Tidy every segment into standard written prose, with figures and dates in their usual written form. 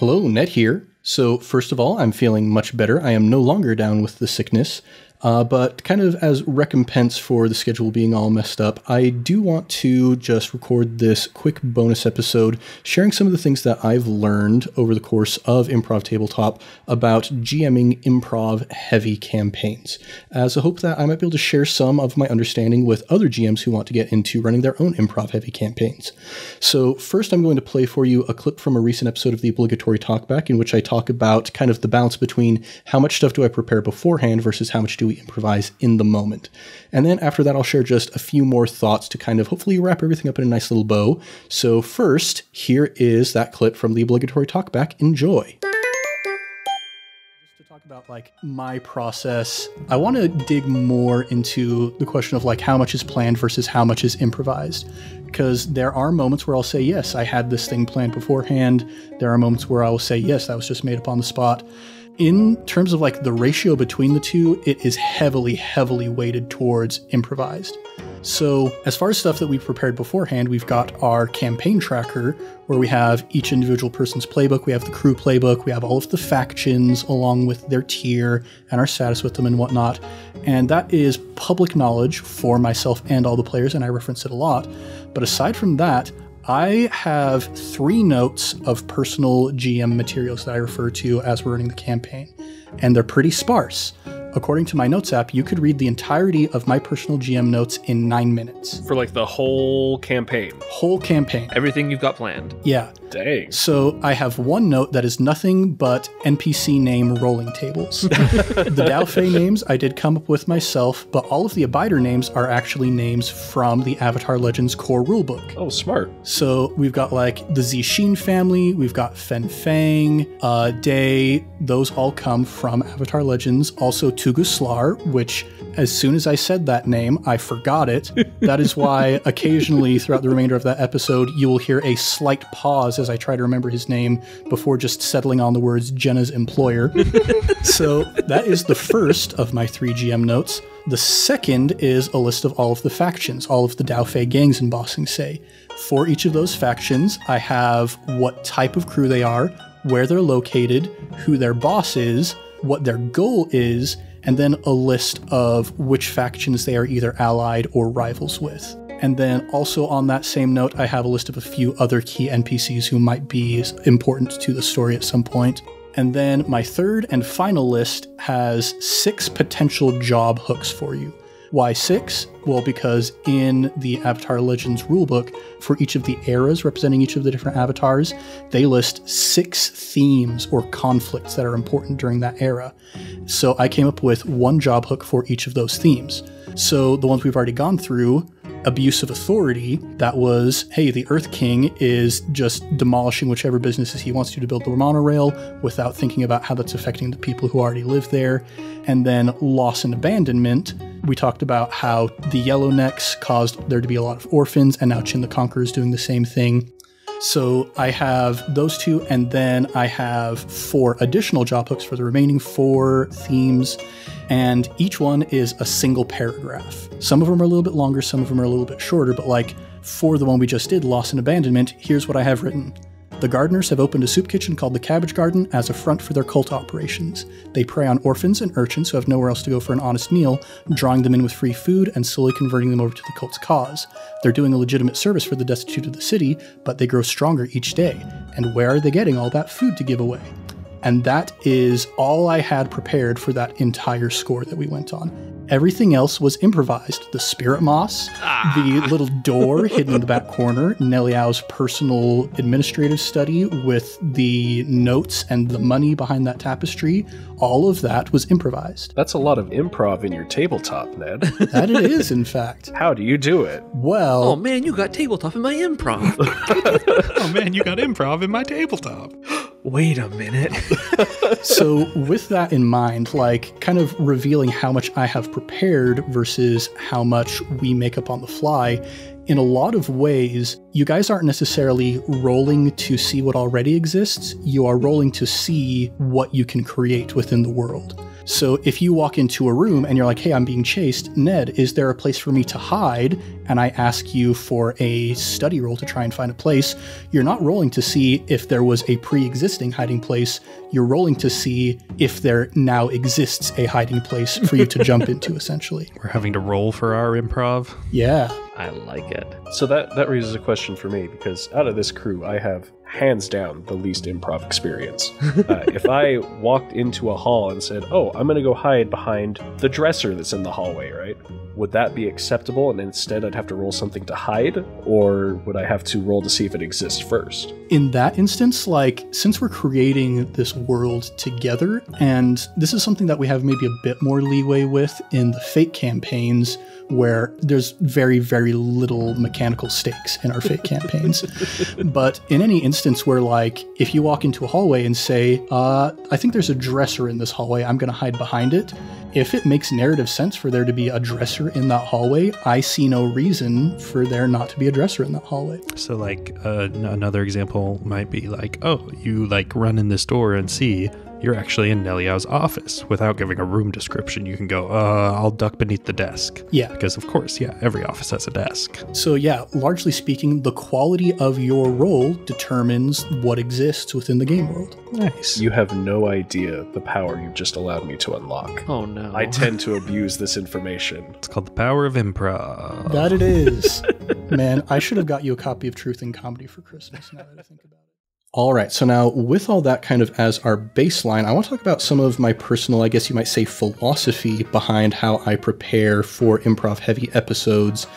Hello, Ned here. So first of all, I'm feeling much better. I am no longer down with the sickness. But kind of as recompense for the schedule being all messed up, I do want to just record this quick bonus episode sharing some of the things that I've learned over the course of Improv Tabletop about GMing improv-heavy campaigns, as a hope that I might be able to share some of my understanding with other GMs who want to get into running their own improv-heavy campaigns. So first, I'm going to play for you a clip from a recent episode of the obligatory talkback in which I talk about kind of the balance between how much stuff do I prepare beforehand versus how much do we improvise in the moment. And then after that, I'll share just a few more thoughts to kind of hopefully wrap everything up in a nice little bow. So first, here is that clip from the obligatory talkback. Enjoy. Just to talk about like my process, I want to dig more into the question of like how much is planned versus how much is improvised. Because there are moments where I'll say, yes, I had this thing planned beforehand. There are moments where I will say, yes, that was just made up on the spot. In terms of like the ratio between the two, it is heavily, heavily weighted towards improvised. So as far as stuff that we've prepared beforehand, we've got our campaign tracker where we have each individual person's playbook. We have the crew playbook. We have all of the factions along with their tier and our status with them and whatnot. And that is public knowledge for myself and all the players, and I reference it a lot. But aside from that, I have 3 notes of personal GM materials that I refer to as we're running the campaign, and they're pretty sparse. According to my notes app, you could read the entirety of my personal GM notes in 9 minutes. For like the whole campaign? Whole campaign. Everything you've got planned? Yeah. Dang. So I have one note that is nothing but NPC name rolling tables. The Dauphin names I did come up with myself, but all of the Abider names are actually names from the Avatar Legends core rulebook. Oh, smart. So we've got like the Zixin family, we've got Fen Fang, Day, those all come from Avatar Legends. Also Tuguslar, which as soon as I said that name, I forgot it. That is why occasionally throughout the remainder of that episode, you will hear a slight pause as I try to remember his name before just settling on the words Jenna's employer. So that is the first of my 3 GM notes. The second is a list of all of the factions, all of the Dauphin gangs in Ba Sing Se. For each of those factions, I have what type of crew they are, where they're located, who their boss is, what their goal is, and then a list of which factions they are either allied or rivals with. And then also on that same note, I have a list of a few other key NPCs who might be important to the story at some point. And then my third and final list has 6 potential job hooks for you. Why 6? Well, because in the Avatar Legends rulebook, for each of the eras representing each of the different avatars, they list 6 themes or conflicts that are important during that era. So I came up with 1 job hook for each of those themes. So the ones we've already gone through, abuse of authority, that was, hey, the Earth King is just demolishing whichever businesses he wants to build the monorail without thinking about how that's affecting the people who already live there. And then loss and abandonment, we talked about how the Yellownecks caused there to be a lot of orphans, and now Chin the Conqueror is doing the same thing. So I have those 2, and then I have 4 additional job hooks for the remaining 4 themes, and each one is a single paragraph. Some of them are a little bit longer, some of them are a little bit shorter, but like for the one we just did, Loss and Abandonment, here's what I have written. The gardeners have opened a soup kitchen called the Cabbage Garden as a front for their cult operations. They prey on orphans and urchins who have nowhere else to go for an honest meal, drawing them in with free food and slowly converting them over to the cult's cause. They're doing a legitimate service for the destitute of the city, but they grow stronger each day. And where are they getting all that food to give away? And that is all I had prepared for that entire score that we went on. Everything else was improvised. The spirit moss, the little door hidden in the back corner, Neliao's personal administrative study with the notes and the money behind that tapestry, all of that was improvised. That's a lot of improv in your tabletop, Ned. That it is, in fact. How do you do it? Well... Oh man, you got tabletop in my improv. Oh man, you got improv in my tabletop. Wait a minute. So with that in mind, like kind of revealing how much I have prepared versus how much we make up on the fly, in a lot of ways, you guys aren't necessarily rolling to see what already exists. You are rolling to see what you can create within the world. So if you walk into a room and you're like, hey, I'm being chased, Ned, is there a place for me to hide? And I ask you for a study roll to try and find a place. You're not rolling to see if there was a pre-existing hiding place. You're rolling to see if there now exists a hiding place for you to jump into, essentially. We're having to roll for our improv. Yeah. I like it. So that raises a question for me, because out of this crew, I have hands down the least improv experience. If I walked into a hall and said, oh, I'm going to go hide behind the dresser that's in the hallway, right? Would that be acceptable, and instead I'd have to roll something to hide? Or would I have to roll to see if it exists first? In that instance, like, since we're creating this world together, and this is something that we have maybe a bit more leeway with in the Fate campaigns, where there's very, very little mechanical stakes in our Fate campaigns. But in any instance where, like, if you walk into a hallway and say, I think there's a dresser in this hallway, I'm going to hide behind it. If it makes narrative sense for there to be a dresser in that hallway, I see no reason for there not to be a dresser in that hallway. So like another example might be like, oh, you like run in this door and see you're actually in Neliao's office. Without giving a room description, you can go, I'll duck beneath the desk. Yeah. Because of course, yeah, every office has a desk. So yeah, largely speaking, the quality of your role determines what exists within the game world. Nice. You have no idea the power you've just allowed me to unlock. Oh no. I tend to abuse this information. It's called the power of improv. That it is. Man, I should have got you a copy of Truth in Comedy for Christmas, now that I think about it. All right, so now with all that kind of as our baseline, I want to talk about some of my personal, I guess you might say, philosophy behind how I prepare for improv-heavy episodes.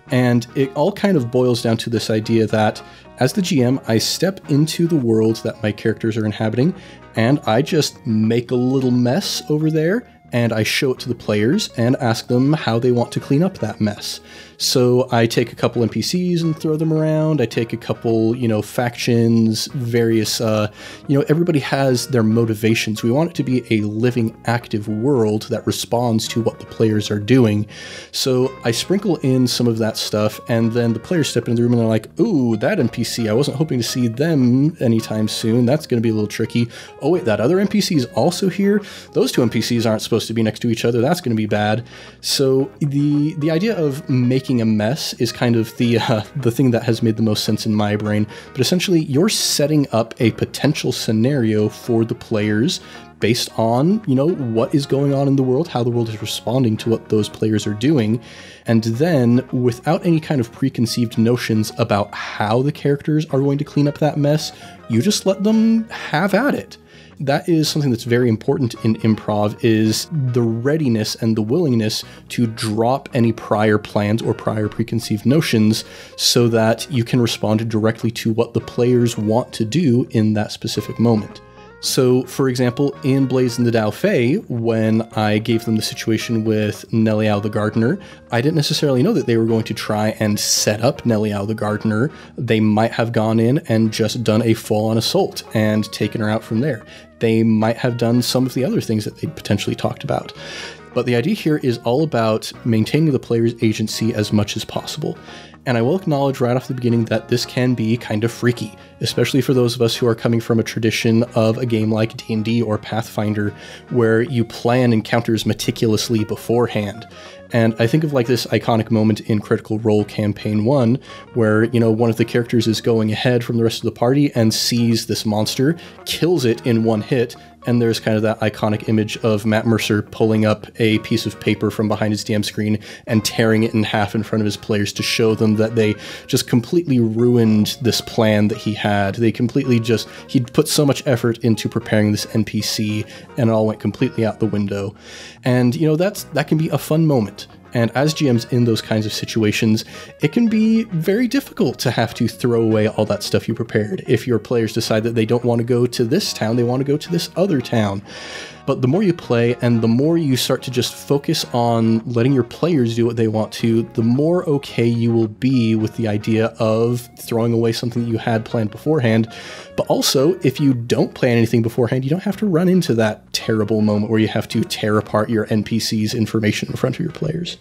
And it all kind of boils down to this idea that as the GM, I step into the world that my characters are inhabiting, and I just make a little mess over there, and I show it to the players and ask them how they want to clean up that mess. So I take a couple NPCs and throw them around. I take a couple, factions, various, everybody has their motivations. We want it to be a living, active world that responds to what the players are doing. So I sprinkle in some of that stuff, and then the players step into the room and they're like, ooh, that NPC, I wasn't hoping to see them anytime soon. That's going to be a little tricky. Oh wait, that other NPC is also here. Those two NPCs aren't supposed to be next to each other. That's going to be bad. So the idea of making a mess is kind of the thing that has made the most sense in my brain. But essentially, you're setting up a potential scenario for the players based on, what is going on in the world, how the world is responding to what those players are doing. And then, without any kind of preconceived notions about how the characters are going to clean up that mess, you just let them have at it. That is something that's very important in improv, is the readiness and the willingness to drop any prior plans or prior preconceived notions so that you can respond directly to what the players want to do in that specific moment. So, for example, in Blaze and the Dao Fei, when I gave them the situation with Neliao the Gardener, I didn't necessarily know that they were going to try and set up Neliao the Gardener. They might have gone in and just done a full-on assault and taken her out from there. They might have done some of the other things that they potentially talked about. But the idea here is all about maintaining the player's agency as much as possible. And I will acknowledge right off the beginning that this can be kind of freaky, especially for those of us who are coming from a tradition of a game like D&D or Pathfinder, where you plan encounters meticulously beforehand. And I think of like this iconic moment in Critical Role Campaign 1, where, one of the characters is going ahead from the rest of the party and sees this monster, kills it in one hit, and there's kind of that iconic image of Matt Mercer pulling up a piece of paper from behind his DM screen and tearing it in half in front of his players to show them that they just completely ruined this plan that he had. He'd put so much effort into preparing this NPC, and it all went completely out the window. And, that can be a fun moment. And as GMs in those kinds of situations, it can be very difficult to have to throw away all that stuff you prepared. If your players decide that they don't want to go to this town, they want to go to this other town. But the more you play and the more you start to just focus on letting your players do what they want to, the more okay you will be with the idea of throwing away something that you had planned beforehand. But also, if you don't plan anything beforehand, you don't have to run into that terrible moment where you have to tear apart your NPC's information in front of your players.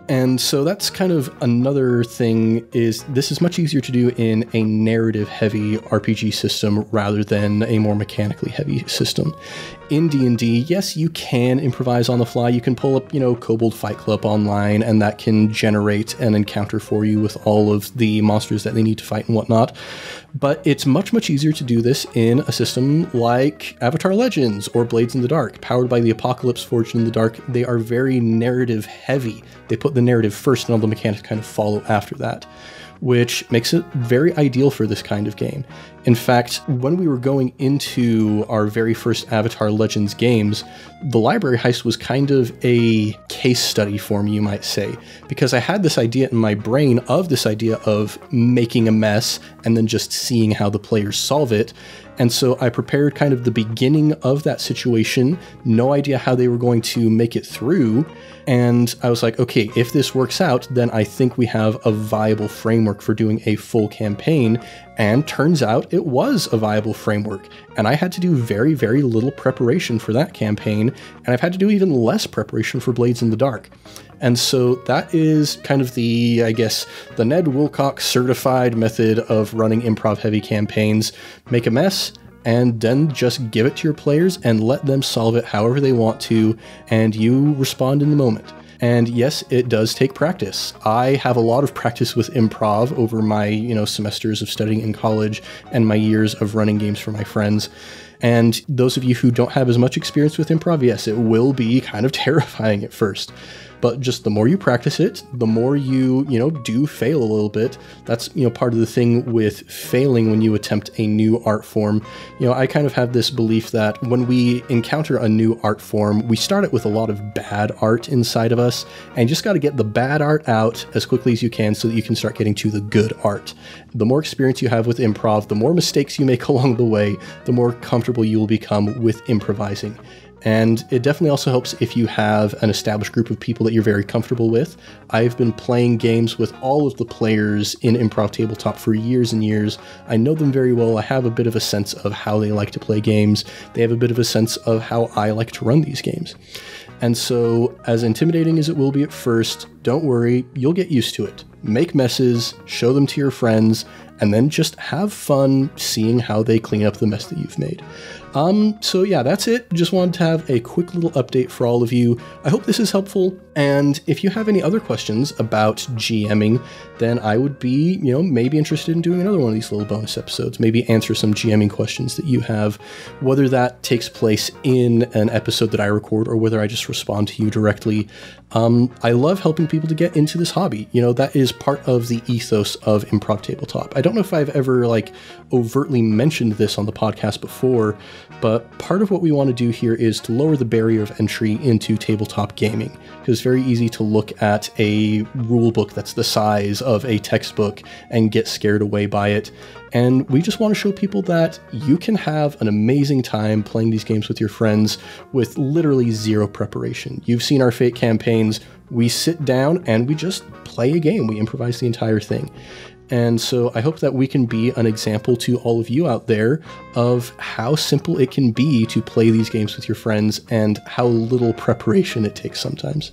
And so that's kind of another thing, is this is much easier to do in a narrative-heavy RPG system rather than a more mechanically heavy system. In D&D, yes, you can improvise on the fly. You can pull up, Kobold Fight Club online, and that can generate an encounter for you with all of the monsters that they need to fight and whatnot. But it's much, much easier to do this in a system like Avatar Legends or Blades in the Dark, powered by the Apocalypse, Forged in the Dark. They are very narrative-heavy. They put the narrative first, and all the mechanics kind of follow after that, which makes it very ideal for this kind of game. In fact, when we were going into our very first Avatar Legends games, the library heist was kind of a case study for me, you might say, because I had this idea in my brain of this idea of making a mess and then just seeing how the players solve it. And so I prepared kind of the beginning of that situation, no idea how they were going to make it through. And I was like, okay, if this works out, then I think we have a viable framework for doing a full campaign. And turns out it was a viable framework. And I had to do very, very little preparation for that campaign. And I've had to do even less preparation for Blades in the Dark. And so that is kind of the Ned Wilcock certified method of running improv-heavy campaigns. Make a mess, and then just give it to your players and let them solve it however they want to, and you respond in the moment. And yes, it does take practice. I have a lot of practice with improv over my, semesters of studying in college and my years of running games for my friends. And those of you who don't have as much experience with improv, yes, it will be kind of terrifying at first. But just the more you practice it, the more you, do fail a little bit. That's, part of the thing with failing when you attempt a new art form. I kind of have this belief that when we encounter a new art form, we start it with a lot of bad art inside of us, and you just got to get the bad art out as quickly as you can so that you can start getting to the good art. The more experience you have with improv, the more mistakes you make along the way, the more comfortable you will become with improvising. And it definitely also helps if you have an established group of people that you're very comfortable with. I've been playing games with all of the players in Improv Tabletop for years and years. I know them very well. I have a bit of a sense of how they like to play games. They have a bit of a sense of how I like to run these games. And so, as intimidating as it will be at first, don't worry, you'll get used to it. Make messes, show them to your friends, and then just have fun seeing how they clean up the mess that you've made. So yeah, that's it. Just wanted to have a quick little update for all of you. I hope this is helpful. And if you have any other questions about GMing, then I would be, maybe interested in doing another one of these little bonus episodes, maybe answer some GMing questions that you have, whether that takes place in an episode that I record or whether I just respond to you directly. I love helping people to get into this hobby. That is part of the ethos of Improv Tabletop. I don't know if I've ever overtly mentioned this on the podcast before, but part of what we want to do here is to lower the barrier of entry into tabletop gaming, because it's very easy to look at a rule book that's the size of a textbook and get scared away by it. And we just want to show people that you can have an amazing time playing these games with your friends with literally zero preparation. You've seen our Fate campaigns. We sit down and we just play a game. We improvise the entire thing. And so I hope that we can be an example to all of you out there of how simple it can be to play these games with your friends and how little preparation it takes sometimes.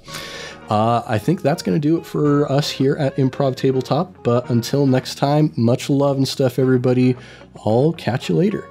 I think that's going to do it for us here at Improv Tabletop. But until next time, much love and stuff, everybody. I'll catch you later.